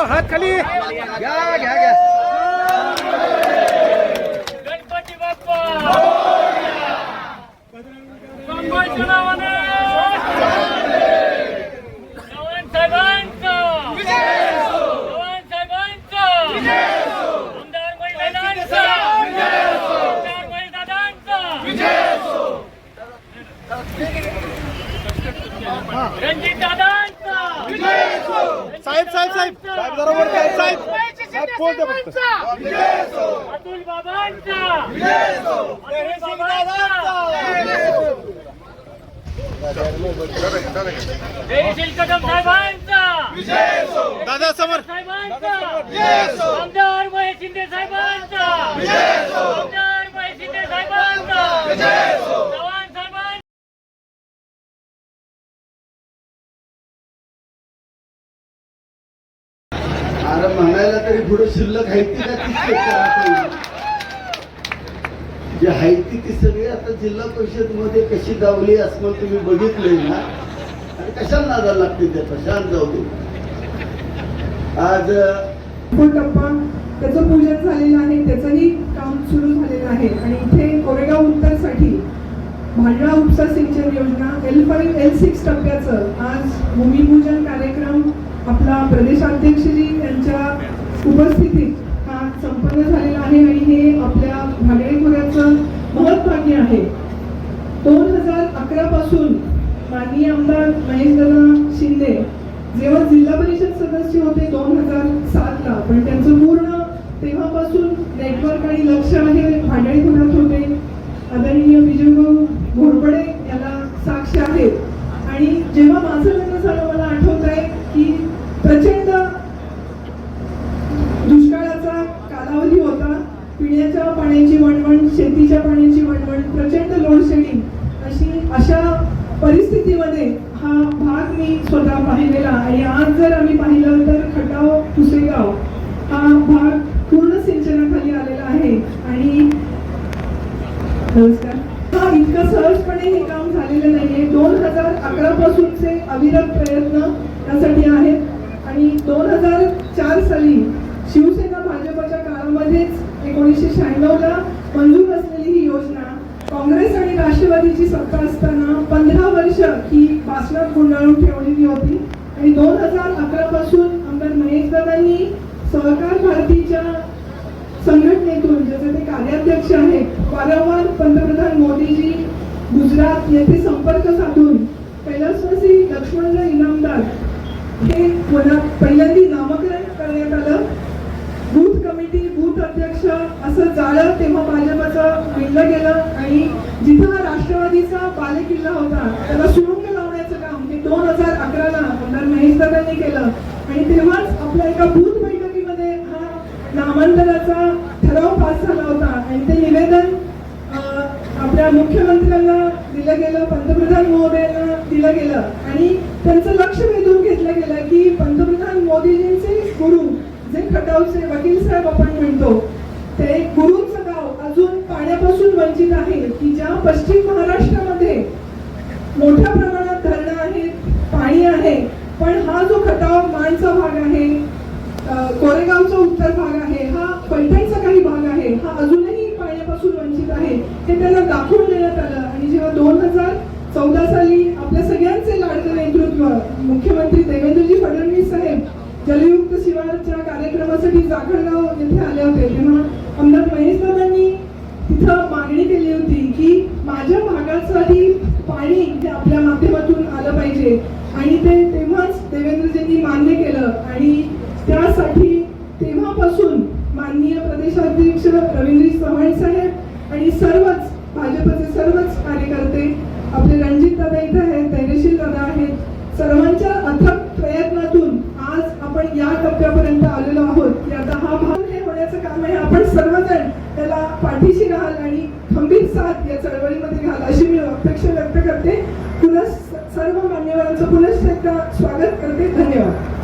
हात खाली घ्या घ्या घ्या. गणपती बाप्पा बाप्पाच्या नावाने चव्हाण साहेबांचा चव्हाण साहेबांचा आमदार महिलांचा आमदार महिलांचा रणजित दादांचा साहेब साहेब साहेब साहेब बरोबर साहेब साहेब कोण ते फक्त अतुल बाबांचा अतुल बाबांचा जयशील कदम साहेबांचा दादा समोर साहेबांचा आमदार महेश शिंदे साहेबांचा आमदार महेश शिंदे साहेबांचा चव्हाण साहेबांचा अरे म्हणायला तरी पुढे शिल्लक आहे ती का ती जे आहे ती सगळी आता जिल्हा परिषद मध्ये कशी दावली असं तुम्ही बघितलंय ना. आणि कशाला नादाला लागते त्याचा शांत जाऊ दे. आज टप्पा त्याचं पूजन झालेलं आहे, त्याचंही काम सुरू झालेलं आहे. आणि इथे कोरेगाव उत्तरसाठी भांडळा उपसा सिंचन योजना L5 L6 टप्प्याचं आज भूमिपूजन कार्यक्रम आपला प्रदेशाध्यक्षजी यांच्या उपस्थितीत हा संपन्न झालेला आहे. आणि हे आपल्या भांडळे खोऱ्याचं महत्त्वाचे आहे. 2011 पासून माननीय आमदार महेशदादा शिंदे जेव्हा जिल्हा परिषद सदस्य होते 2007 ला, पण त्यांचं पूर्ण तेव्हापासून नेटवर्क आणि लक्ष आहे भांडळे खोऱ्यात होते. आदरणीय विजयभाऊ घोरपडे याला साक्ष आहेत. आणि जेव्हा माझं लग्न झालं मला आठवत आहे की प्रचंड दुष्काळाचा कालावधी होता. पिण्याच्या पाण्याची वणवण, शेतीच्या पाण्याची वणवण, प्रचंड लोडशेडिंग अशा परिस्थितीमध्ये हा भाग मी स्वतः पाहिलेला. आणि आज जर आम्ही पाहिलं तर खटाव पुसेगाव हा भाग पूर्ण सिंचनाखाली आलेला आहे. आणि नमस्कार, हा इतकं सहजपणे हे काम झालेलं नाहीये. 2011 पासूनचे अविरत प्रयत्न त्यासाठी आहेत. आणि 2004 साली शिवसेना भाजपच्या काळामध्येच 1996 ला मंजूर असलेली ही योजना काँग्रेस आणि राष्ट्रवादीची सत्ता असताना 15 वर्ष ही भाषणात गुंडाळून ठेवलेली होती. आणि 2011 पासून आमदार महेशदादांनी सहकार भारतीच्या संघटनेतून ज्याचे ते कार्याध्यक्ष आहेत वारंवार पंतप्रधान मोदीजी गुजरात येथे संपर्क साधून कैलासवासी लक्ष्मणराव इनामदार हे पहिल्यांदा नामकरण करण्यात आलं. बूथ कमिटी, बूथ अध्यक्ष असं झालं तेव्हा भाजपचं विणलं गेलं. आणि जिथं हा राष्ट्रवादीचा बालेकिल्ला होता त्याला सुरुंग लावण्याचं काम हे 2011 ला आमदार महेशदादांनी केलं. आणि तेव्हाच आपल्या एका बूथ बैठकीमध्ये हा नामांतराचा ठराव पास झाला होता. आणि ते निवेदन आपल्या मुख्यमंत्र्यांना दिलं गेलं, पंतप्रधान महोदयांना दिलं गेलं. आणि त्यांचं लक्ष वेधून घेतलं गेलं की पंतप्रधान मोदीजींचे गुरु जे खटावचे वकील साहेब आपण म्हणतो ते गुरुंचं गाव अजून पाण्यापासून वंचित आहे. की ज्या पश्चिम महाराष्ट्रामध्ये मोठ्या प्रमाणात धरणं आहेत, पाणी आहे, पण हा जो खटाव माणचा भाग आहे, कोरेगावचा उत्तर भाग आहे, हा पैठणचा काही भाग आहे, हा अजूनही पाण्यापासून वंचित आहे. हे त्यांना दाखवून देण्यात आलं. आणि जेव्हा 2014 साली आपल्या सगळ्यांचे लाडके नेतृत्व मुख्यमंत्री देवेंद्रजी फडणवीस साहेब जलयुक्त शिवारच्या कार्यक्रमासाठी जाखणगाव येथे आले होते तेव्हा आमदार महेशदादांनी तिथं मागणी केली होती की माझ्या भागासाठी पाणी हे आपल्या माध्यमातून आलं पाहिजे. आणि ते तेव्हाच देवेंद्रजींनी मान्य केलं. आणि त्यासाठी तेव्हापासून माननीय प्रदेशाध्यक्ष रवींद्र चव्हाण साहेब आणि सर्वच भाजपचे सर्वच कार्यकर्ते, आपले रणजित दादा इथे आहेत, धैर्यशील दादा आहेत, सर्वांच्या अथक प्रयत्नातून आज आपण या टप्प्यापर्यंत आलेलो आहोत की आता हा भाग हे होण्याचं काम आहे. आपण सर्वजण त्याला पाठीशी राहाल आणि खंबीर साथ या चळवळीमध्ये घाल अशी मी अपेक्षा व्यक्त करते. पुन्हा सर्व मान्यवरांचं पुनश्च एकदा स्वागत करते. धन्यवाद.